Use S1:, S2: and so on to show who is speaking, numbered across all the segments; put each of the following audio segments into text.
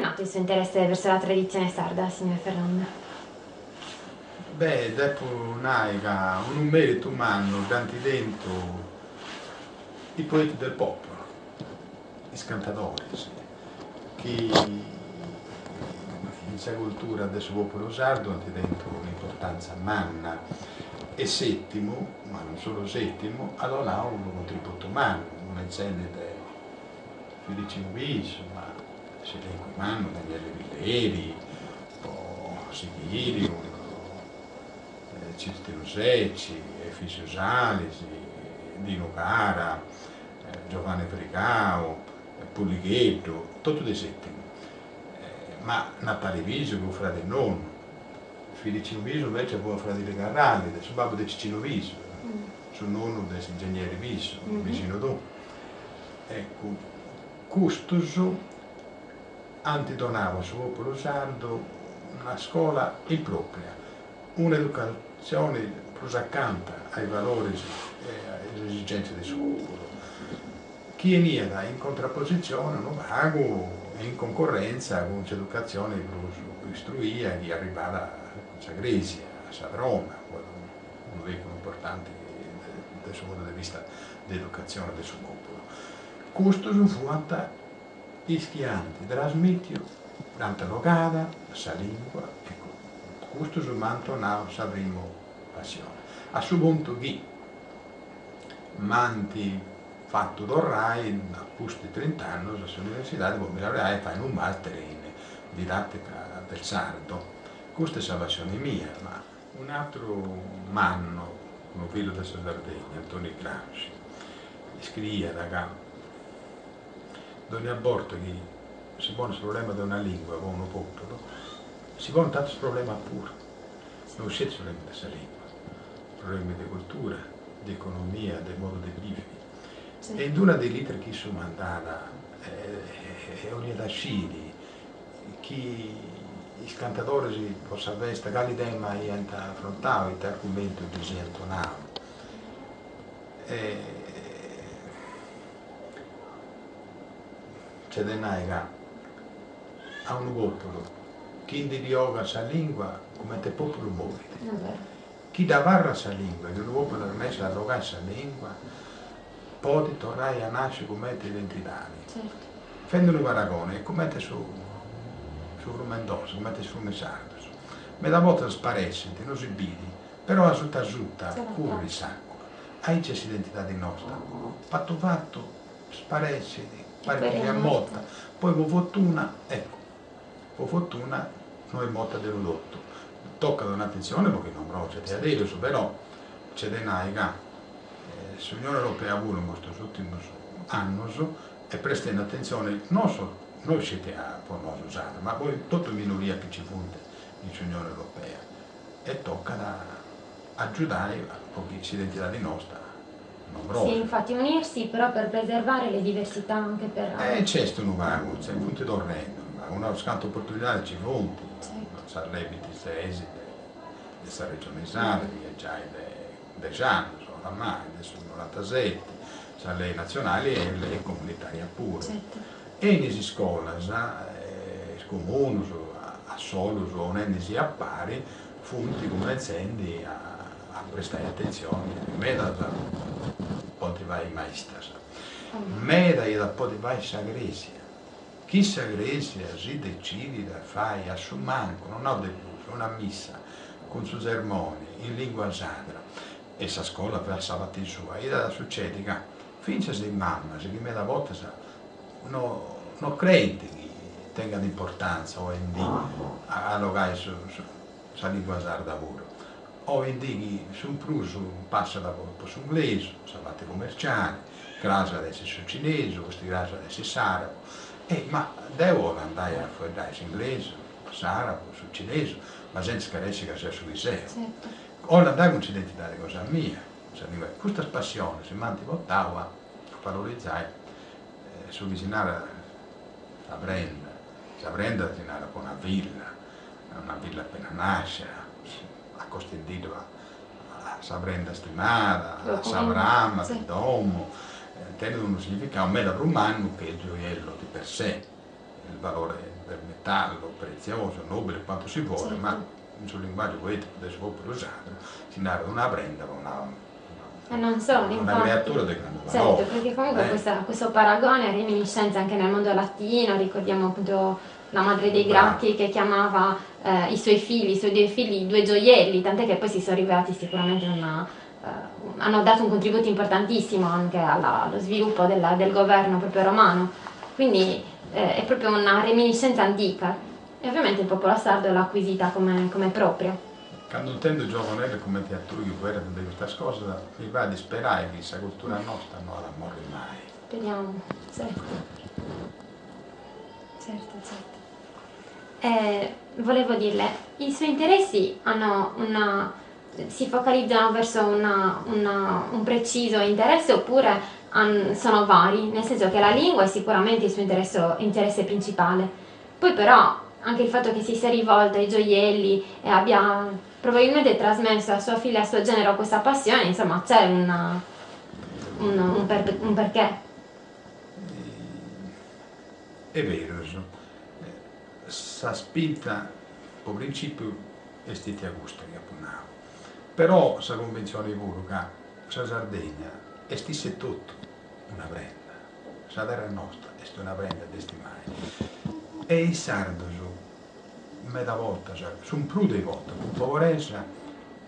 S1: nato il suo interesse verso la tradizione sarda, signor Ferrando?
S2: Beh, dopo un'aiga, un merito umano, tanti dentro i poeti del popolo, i cantatori, che in sa cultura del suo popolo sardo hanno dentro un'importanza manna e settimo, ma non solo settimo, ha donato un contributo umano, un esempio Felice Viso, ma si legge in mano Daniele Villeri, Sighirium, Cistino Secci, Efisio Salisi, Dino Cara, Giovanni Fricao, Pulighetto, tutto dei settimi. Ma Natale Viso, che è un frate nonno, Felice Viso invece fu un fratello Carralli, del suo babbo di Cicino Viso, suo nonno dell'ingegnere Viso, vicino tu. Ecco, Custoso antidonava al suo popolo sardo una scuola impropria, un'educazione prosacanta ai valori e alle esigenze del suo popolo. Chi veniva in contrapposizione, non vago, in concorrenza con l'educazione più istruita che arrivava a Grecia, a Roma, uno dei più importanti dal suo punto di vista dell'educazione del suo popolo. Custoso fu gli schianti trasmettono tanta locada, sa lingua, ecco, Custoso mantonava sa prima passione. A suo punto che manti fatto d'orrai, a posti 30 anni, all'università di Pomeriare e fai un master in didattica del sardo. Questa è la passione mia, ma un altro manno, un figlio della Sardegna, Antonio Gramsci, scrive da dove aborto che si pone il problema di una lingua con uno popolo, si pone tanto il problema pure, non c'è il problema di questa lingua, problemi di cultura, di economia, del modo di vivere. Sì. E in una delle lettere che sono mandata è Orietta Scili, che i cantatori si possono avere quali temi hanno affrontato, i argomenti che si intonavano. C'è denaiga a un popolo chi indivioga sa lingua come te popolo muore. Chi da varra sa lingua, che un popolo ormai sa rogare sa lingua, può tornare a nascere come te identità. Certo. Fendono paragone, come te su Rumendoso, come te su Mesardo. Ma da volta sparesse, non si vidi, però a sutta curri sacco. Hai c'è l'identità di nostra. Fatto, sparesse. Pare che sia morta, poi con fortuna, ecco, con fortuna noi morta dell'udotto. Tocca un'attenzione perché non procede adesso, però c'è denaiga, l'Unione Europea ha avuto in questi ultimi anni e prestando attenzione non solo noi siete a non usare, ma poi tutta minoria che ci funde in Unione Europea e tocca da aiutare perché l'identità di nostra.
S1: Sì, infatti unirsi però per preservare le diversità anche per...
S2: c'è un vago, c'è un punto d'orrendo, una scanta opportunità ci fonti, sarebbe di esiti, di questa regione sarda, già da anni, ormai, adesso nel 97, le nazionali e le comunitarie pure. Certo. E in queste scuole, il comune, a solo, non si appare, funti come incendi a prestare attenzione, potrei maestra. Meda e da potrei sagresia. Chi sagresia si decide da fare a suo manco, non ha deluso, una missa con suoi sermoni in lingua sarda e sa scuola per sabato sua. E da succede che finché si mamma, se me la volta non crede che tenga importanza o in a logare su lingua sarda pure. O che su un pruso passa da volta su inglese, salvate commerciali, grasa adesso su cinese, questi grasa adesso sarabo. Ma devo andare a fare inglese, sarabo, su cinese, ma senza che riesca a essere su liceo. Certo. Ora andare con l'identità di cosa mia. Questa passione si mantiene a valorizzare, su vicino a Brenda. La Brenda è una villa appena nasce, a costituito a Brenda stimata, a Sabrama, Domo, tengono un significato meno romano che il gioiello di per sé. il valore del metallo prezioso, nobile quanto si vuole,
S1: Certo.
S2: ma sul linguaggio poetico adesso proprio usato si narra una brenda con
S1: E non solo,
S2: una
S1: infatti.
S2: creatura di grande
S1: Certo,
S2: valore.
S1: perché comunque questo paragone è reminiscenza anche nel mondo latino, ricordiamo appunto la madre dei Gracchi che chiamava i suoi due figli, due gioielli, tant'è che poi si sono rivelati sicuramente hanno dato un contributo importantissimo anche allo sviluppo del governo proprio romano, quindi è proprio una reminiscenza antica e ovviamente il popolo sardo l'ha acquisita come propria.
S2: Quando intendo giovanile come teatro che guerra di queste cose, mi va di sperare che questa cultura nostra non la morre mai.
S1: Speriamo, certo. Certo, certo. Volevo dirle, i suoi interessi si focalizzano verso un preciso interesse oppure sono vari, nel senso che la lingua è sicuramente il suo interesse principale. Poi però anche il fatto che si sia rivolta ai gioielli e abbia probabilmente trasmesso a sua figlia e a suo genero questa passione, insomma c'è un perché.
S2: È vero, sa spinta, per principio, è stata gusta che appunavo. Però, sa convenzione di pure che la Sardegna è stesse tutto una brenda. La terra nostra è una brenda di stimare. E i sardi, mezza volta, sono più di volte, con poverezza,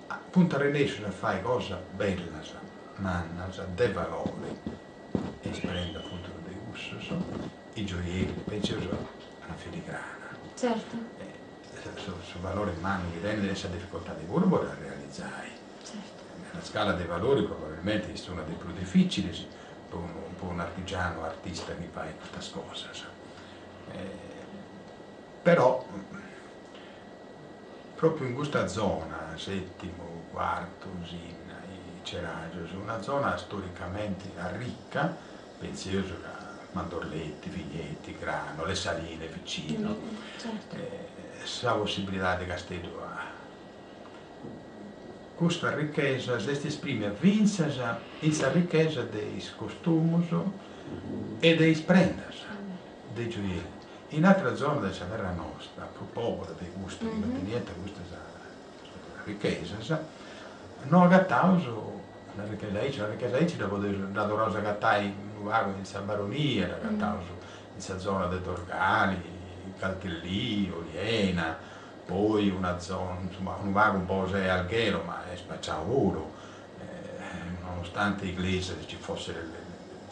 S2: appunto riescono a fare cose belle, manna, dei valori, e si prende appunto dei gusti, i gioielli, penso alla filigrana.
S1: Certo.
S2: Su valore in mano che rende questa difficoltà di lavoro da realizzare.
S1: Certo.
S2: Nella scala dei valori probabilmente è una dei più difficili per un artigiano, artista che fa queste cose. Però proprio in questa zona, settimo, quarto, Usina, Ceragio, una zona storicamente ricca, preziosa, mandorletti, vigneti, grano, le saline vicino,
S1: certo.
S2: la possibilità di Castello a questa ricchezza si esprime vinsa questa ricchezza dei costumi e dei prendas, dei gioielli. In altre zone della terra nostra, più povera dei gusti, non c'è niente questa ricchezza, non agattavo una ricchezza da dorosa gattai in luogo in San Baronia, da gattavo in zona dei Torgali, Caltellì, Oliena, poi una zona, insomma, un luogo un po' alghero, ma è spacciauro, nonostante l'inglese ci fosse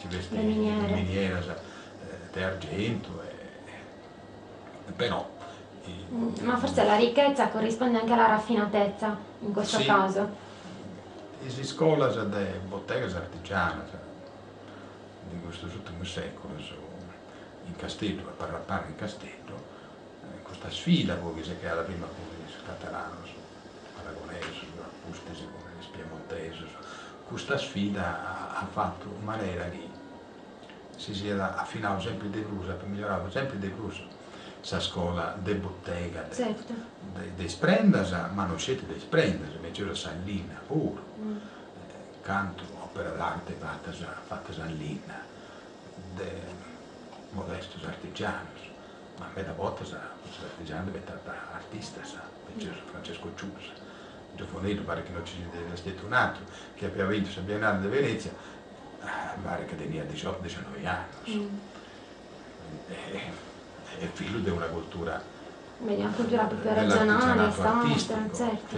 S2: le miniere di argento, però...
S1: Ma forse la ricchezza corrisponde anche alla raffinatezza, in questo caso.
S2: Si scola da bottega artigiane di questo ultimo secolo in Castello, a parlare in Castello, questa sfida poi che si è creata prima con i catalani, aragonesi, acustesi, con i piemontesi, questa sfida ha fatto in maniera che si sia affinato sempre di più, per migliorare sempre di più questa scuola di bottega,
S1: certo.
S2: dei sprendas, ma non siete dei sprendas, invece la sallina pure, canto, opera d'arte fatta a Lina, de modestos artigianos, ma a da volta questi artigiani diventano artisti, invece Francesco Ciusa, Giofonello pare che non ci sia stato un altro, che aveva vinto la Biennale di Venezia, pare che tenia 18-19 anni. È figlio di una cultura
S1: proprio regionale, storica, certo.